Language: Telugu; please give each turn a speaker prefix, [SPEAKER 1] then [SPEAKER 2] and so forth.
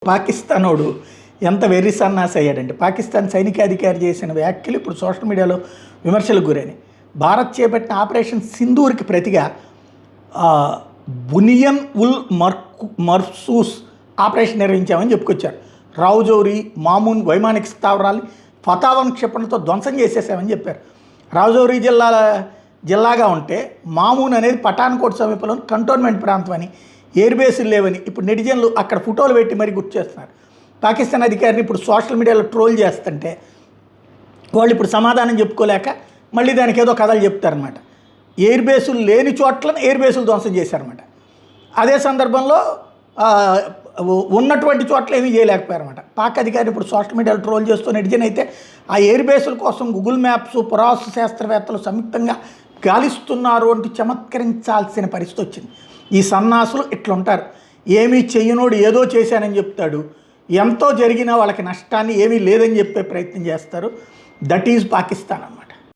[SPEAKER 1] పాకిస్తానోడు ఎంత వెర్రి సన్నాసి అయ్యాడంటే పాకిస్తాన్ సైనికాధికారి చేసిన వ్యాఖ్యలు ఇప్పుడు సోషల్ మీడియాలో విమర్శలకు గురైనాయి. భారత్ చేపట్టిన ఆపరేషన్ సింధూర్కి ప్రతిగా బునియన్ ఉల్ మర్సూస్ ఆపరేషన్ నిర్వహించామని చెప్పుకొచ్చారు. రావుజౌరి మామూన్ వైమానిక స్థావరాలు ఫతావన్ క్షిపణులతో ధ్వంసం చేసేసామని చెప్పారు. రావుజౌరి జిల్లాగా ఉంటే మామూన్ అనేది పఠాన్కోట్ సమీపంలో కంటోన్మెంట్ ప్రాంతం అని, ఎయిర్ బేసులు లేవని ఇప్పుడు నెటిజన్లు అక్కడ ఫోటోలు పెట్టి మరీ గుర్తు చేస్తున్నారు. పాకిస్తాన్ అధికారిని ఇప్పుడు సోషల్ మీడియాలో ట్రోల్ చేస్తుంటే వాళ్ళు ఇప్పుడు సమాధానం చెప్పుకోలేక మళ్ళీ దానికి ఏదో కథలు చెప్తారనమాట. ఎయిర్ బేసులు లేని చోట్లను ఎయిర్ బేసులు ధ్వంసం చేశారన్నమాట. అదే సందర్భంలో ఉన్నటువంటి చోట్ల ఏమీ చేయలేకపోయారన్నమాట. పాక్ అధికారిని ఇప్పుడు సోషల్ మీడియాలో ట్రోల్ చేస్తూ నెటిజన్ అయితే ఆ ఎయిర్ బేసుల కోసం గూగుల్ మ్యాప్స్ పురావస్తు శాస్త్రవేత్తలు సంయుక్తంగా గాలిస్తున్నారు అంటూ చమత్కరించాల్సిన పరిస్థితి వచ్చింది. ఈ సన్నాసులు ఇట్లుంటారు. ఏమీ చెయ్యనోడు ఏదో చేశానని చెప్తాడు, ఎంతో జరిగినా వాళ్ళకి నష్టాన్ని ఏమీ లేదని చెప్పే ప్రయత్నం చేస్తారు. దట్ ఈజ్ పాకిస్తాన్ అన్నమాట.